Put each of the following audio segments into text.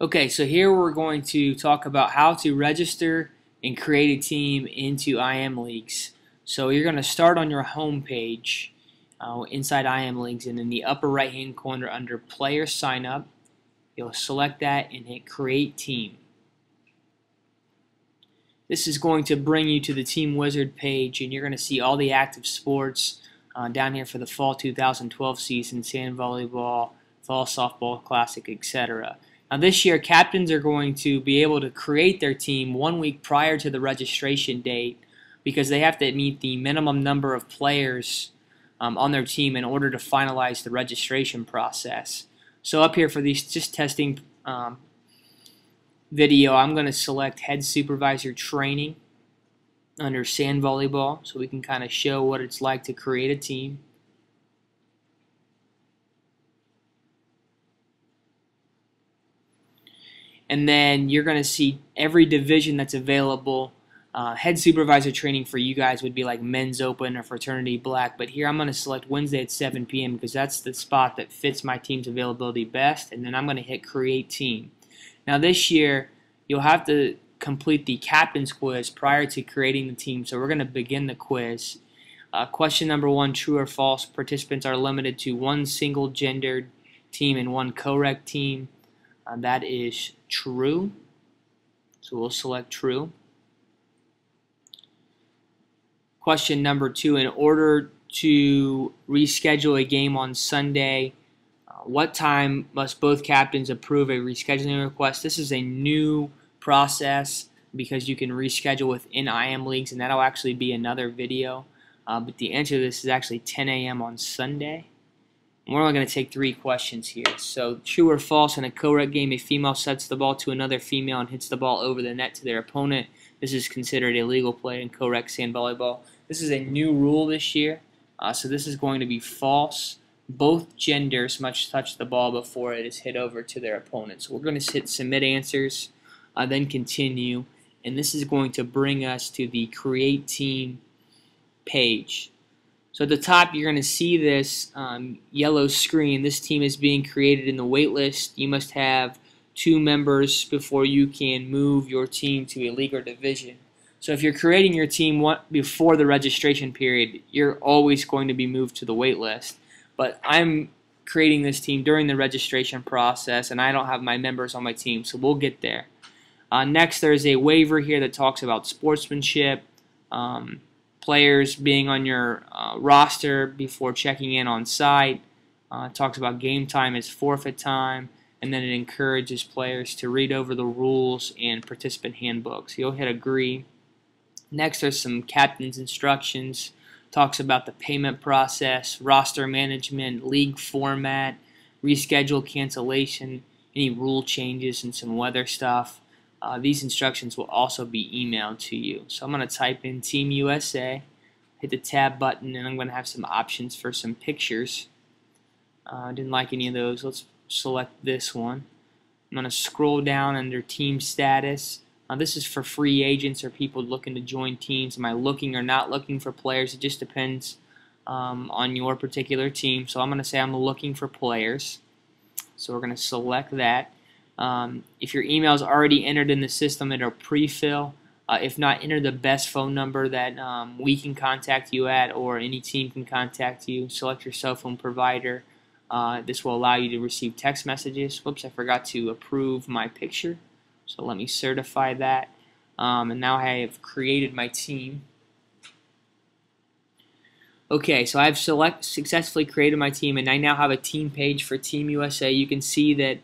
Okay, so here we're going to talk about how to register and create a team into IM Leagues. So you're going to start on your home page inside IM Leagues, and in the upper right hand corner under Player Sign Up, you'll select that and hit Create Team. This is going to bring you to the Team Wizard page, and you're going to see all the active sports down here for the Fall 2012 season: sand volleyball, fall softball classic, etc. Now this year, captains are going to be able to create their team 1 week prior to the registration date because they have to meet the minimum number of players on their team in order to finalize the registration process. So up here for these just testing video, I'm going to select Head Supervisor Training under sand volleyball so we can kind of show what it's like to create a team. And then you're going to see every division that's available. Head Supervisor Training for you guys would be like Men's Open or Fraternity Black, but here I'm going to select Wednesday at 7 p.m. because that's the spot that fits my team's availability best, and then I'm going to hit Create Team. Now this year, you'll have to complete the Captain's Quiz prior to creating the team, so we're going to begin the quiz. Question number 1, true or false: participants are limited to one single gendered team and one co-rec team. That is true, so we'll select true. Question number 2, in order to reschedule a game on Sunday, what time must both captains approve a rescheduling request? This is a new process because you can reschedule within IM Leagues, and that'll actually be another video. But the answer to this is actually 10 a.m. on Sunday. We're only going to take 3 questions here. So, true or false: in a co-rec game, a female sets the ball to another female and hits the ball over the net to their opponent. This is considered illegal play in co-rec sand volleyball. This is a new rule this year, so this is going to be false. Both genders must touch the ball before it is hit over to their opponent. So we're going to hit Submit Answers, then Continue, and this is going to bring us to the Create Team page. So at the top, you're going to see this yellow screen. This team is being created in the wait list. You must have 2 members before you can move your team to a league or division. So if you're creating your team before the registration period, you're always going to be moved to the wait list. But I'm creating this team during the registration process, and I don't have my members on my team, so we'll get there. Next, there's a waiver here that talks about sportsmanship, players being on your roster before checking in on site. It talks about game time is forfeit time, and then it encourages players to read over the rules and participant handbooks. You'll hit Agree. Next, there's some captain's instructions. Talks about the payment process, roster management, league format, reschedule, cancellation, any rule changes, and some weather stuff. These instructions will also be emailed to you. So I'm going to type in Team USA, hit the tab button, and I'm going to have some options for some pictures. I didn't like any of those. Let's select this one. I'm going to scroll down under Team Status. This is for free agents or people looking to join teams. Am I looking or not looking for players? It just depends on your particular team. So I'm going to say I'm looking for players. So we're going to select that. If your email is already entered in the system, it'll pre-fill. If not, enter the best phone number that we can contact you at, or any team can contact you. Select your cell phone provider. This will allow you to receive text messages. Whoops, I forgot to approve my picture. So let me certify that. And now I have created my team. Okay, so I've successfully created my team, and I now have a team page for Team USA. You can see that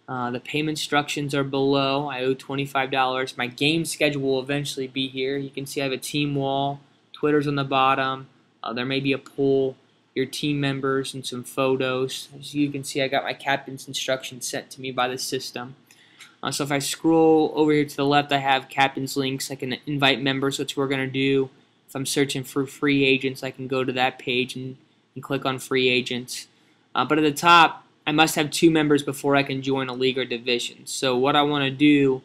the payment instructions are below. I owe $25. My game schedule will eventually be here. You can see I have a team wall. Twitter's on the bottom. There may be a poll, your team members, and some photos. As you can see, I got my captain's instructions sent to me by the system. So if I scroll over here to the left, I have captain's links. I can invite members, which we're going to do. If I'm searching for free agents, I can go to that page and click on free agents. But at the top, I must have 2 members before I can join a league or division. So what I want to do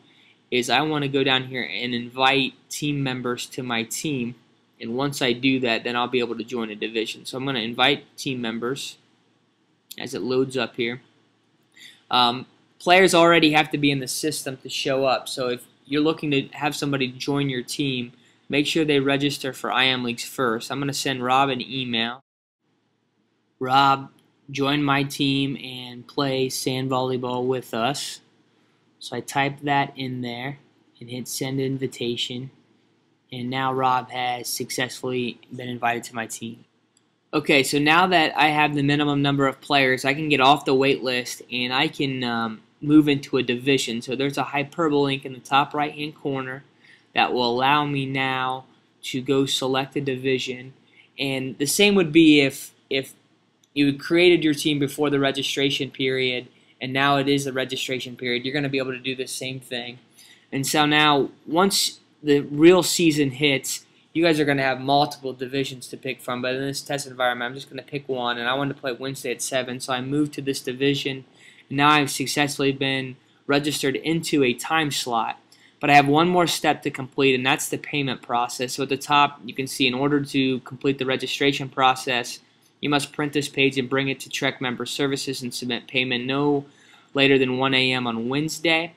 is I want to go down here and invite team members to my team. And once I do that, then I'll be able to join a division. So I'm going to invite team members as it loads up here. players already have to be in the system to show up. So if you're looking to have somebody join your team, make sure they register for IM Leagues first. I'm going to send Rob an email. Rob, join my team and play sand volleyball with us. So I type that in there and hit send invitation. And now Rob has successfully been invited to my team. Okay, so now that I have the minimum number of players, I can get off the wait list and I can move into a division. So there's a hyperlink in the top right hand corner that will allow me now to go select a division. And the same would be if you created your team before the registration period and now it is the registration period. You're going to be able to do the same thing. And so now once the real season hits, you guys are going to have multiple divisions to pick from, but in this test environment, I'm just going to pick one, and I wanted to play Wednesday at 7, so I moved to this division, and now I've successfully been registered into a time slot. But I have one more step to complete, and that's the payment process. So at the top, you can see in order to complete the registration process, you must print this page and bring it to Trek Member Services and submit payment no later than 1 a.m. on Wednesday.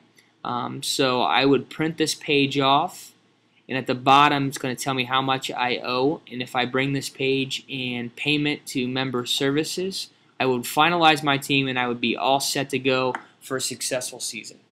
So I would print this page off. And at the bottom, it's going to tell me how much I owe. And if I bring this page and payment to member services, I would finalize my team and I would be all set to go for a successful season.